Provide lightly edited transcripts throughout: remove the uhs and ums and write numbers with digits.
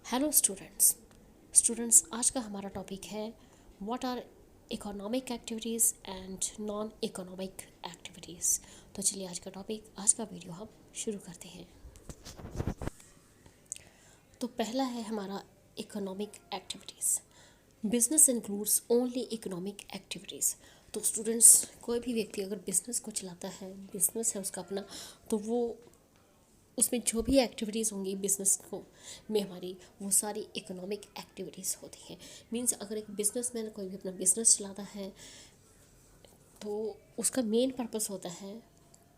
Hello students आज का हमारा टॉपिक है what are economic activities and non economic activities. तो चलिए आज का वीडियो हम शुरू करते हैं। तो पहला है हमारा economic activities. Business includes only economic activities. तो स्टूडेंट्स, कोई भी व्यक्ति अगर बिजनेस को चलाता है, बिजनेस है उसका अपना, तो वो उसमें जो भी एक्टिविटीज़ होंगी बिज़नेस को में हमारी, वो सारी इकोनॉमिक एक्टिविटीज़ होती हैं। मींस अगर एक बिजनेसमैन कोई भी अपना बिजनेस चलाता है तो उसका मेन पर्पस होता है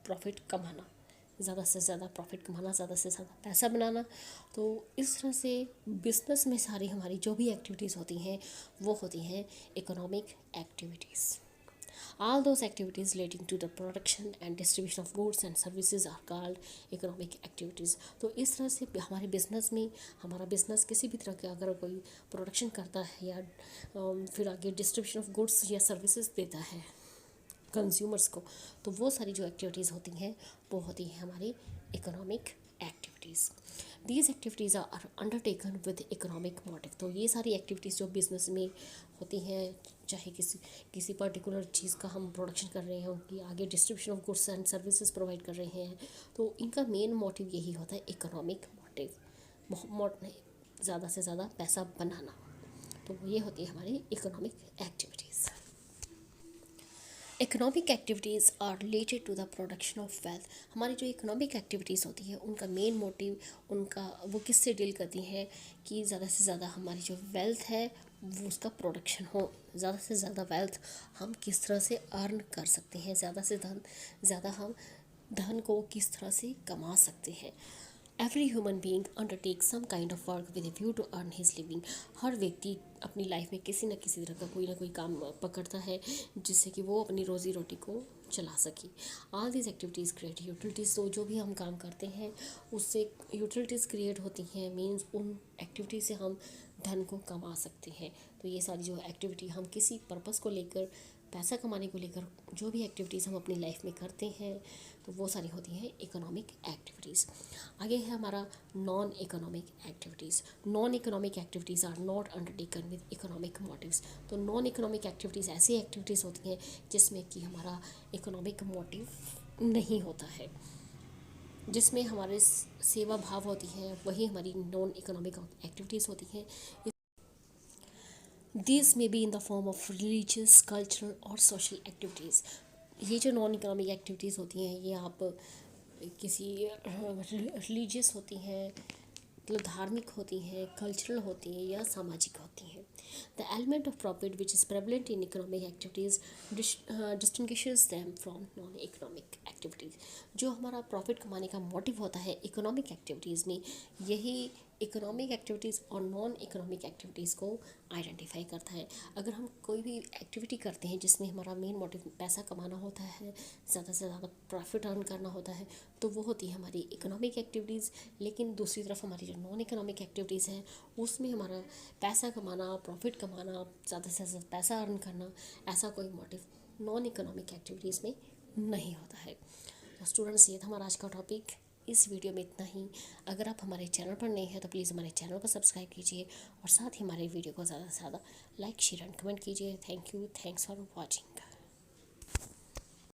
प्रॉफिट कमाना, ज़्यादा से ज़्यादा प्रॉफिट कमाना, ज़्यादा से ज़्यादा पैसा बनाना। तो इस तरह से बिज़नेस में सारी हमारी जो भी एक्टिविटीज़ होती हैं वो होती हैं economic activities. All those activities relating to the production and distribution of goods and services are called economic activities। तो इस तरह से हमारे बिजनेस में, हमारा बिजनेस किसी भी तरह के अगर कोई प्रोडक्शन करता है या फिर आगे डिस्ट्रीब्यूशन ऑफ गुड्स या सर्विसेज देता है कंज्यूमर्स को, तो वो सारी जो एक्टिविटीज़ होती हैं वो होती हैं हमारी economic activities. These activities are undertaken with economic motive. तो ये सारी एक्टिविटीज़ जो बिज़नेस में होती हैं, चाहे किसी पर्टिकुलर चीज़ का हम प्रोडक्शन कर रहे हैं, उनकी आगे distribution of goods and services provide कर रहे हैं, तो इनका मेन मोटिव यही होता है इकोनॉमिक मोटिव, ज़्यादा से ज़्यादा पैसा बनाना। तो ये होती है हमारी economic activities. Economic activities are related to the production of wealth. हमारी जो इकोनॉमिक एक्टिविटीज़ होती है उनका मेन मोटिव, उनका वो किससे डील करती हैं कि ज़्यादा से ज़्यादा हमारी जो वेल्थ है वो उसका प्रोडक्शन हो, ज़्यादा से ज़्यादा वेल्थ हम किस तरह से अर्न कर सकते हैं, ज़्यादा हम धन को किस तरह से कमा सकते हैं। Every human being undertake some kind of work with a view to earn his living. हर व्यक्ति अपनी लाइफ में किसी न किसी तरह का कोई ना कोई काम पकड़ता है जिससे कि वो अपनी रोज़ी रोटी को चला सके। All these activities create utilities. तो जो भी हम काम करते हैं उससे यूटिलिटीज़ क्रिएट होती हैं, मीन्स उन एक्टिविटी से हम धन को कमा सकते हैं। तो ये सारी जो एक्टिविटी हम किसी पर्पस को लेकर, पैसा कमाने को लेकर जो भी एक्टिविटीज़ हम अपनी लाइफ में करते हैं तो वो सारी होती हैं इकोनॉमिक एक्टिविटीज़। आगे है हमारा non economic activities. Non economic activities are not undertaken with economic motives. तो नॉन इकोनॉमिक एक्टिविटीज़ ऐसी एक्टिविटीज़ होती हैं जिसमें कि हमारा इकोनॉमिक मोटिव नहीं होता है, जिसमें हमारे सेवा भाव होती हैं, वही हमारी नॉन इकोनॉमिक एक्टिविटीज़ होती हैं। These may be in the form of religious, cultural और social activities। ये जो नॉन इकोनॉमिक एक्टिविटीज़ होती हैं ये आप किसी रिलीजियस होती हैं, मतलब धार्मिक होती हैं, कल्चरल होती हैं या सामाजिक होती हैं। The element of profit which is prevalent in economic activities distinguishes them from non economic activities. जो हमारा प्रॉफिट कमाने का मोटिव होता है इकोनॉमिक एक्टिविटीज़ में, यही इकोनॉमिक एक्टिविटीज़ और नॉन इकोनॉमिक एक्टिविटीज़ को आइडेंटिफाई करता है। अगर हम कोई भी एक्टिविटी करते हैं जिसमें हमारा मेन मोटिव पैसा कमाना होता है, ज़्यादा से ज़्यादा प्रॉफिट अर्न करना होता है, तो वो होती है हमारी इकोनॉमिक एक्टिविटीज़। लेकिन दूसरी तरफ हमारी जो नॉन इकोनॉमिक एक्टिविटीज़ हैं उसमें हमारा पैसा कमाना, प्रॉफिट कमाना, ज़्यादा से ज़्यादा पैसा अर्न करना, ऐसा कोई मोटिव नॉन इकोनॉमिक एक्टिविटीज़ में नहीं होता है। तो स्टूडेंट्स, ये था हमारा आज का टॉपिक। इस वीडियो में इतना ही। अगर आप हमारे चैनल पर नए हैं तो प्लीज़ हमारे चैनल को सब्सक्राइब कीजिए और साथ ही हमारे वीडियो को ज़्यादा से ज़्यादा लाइक, शेयर एंड कमेंट कीजिए। Thank you, thanks for watching.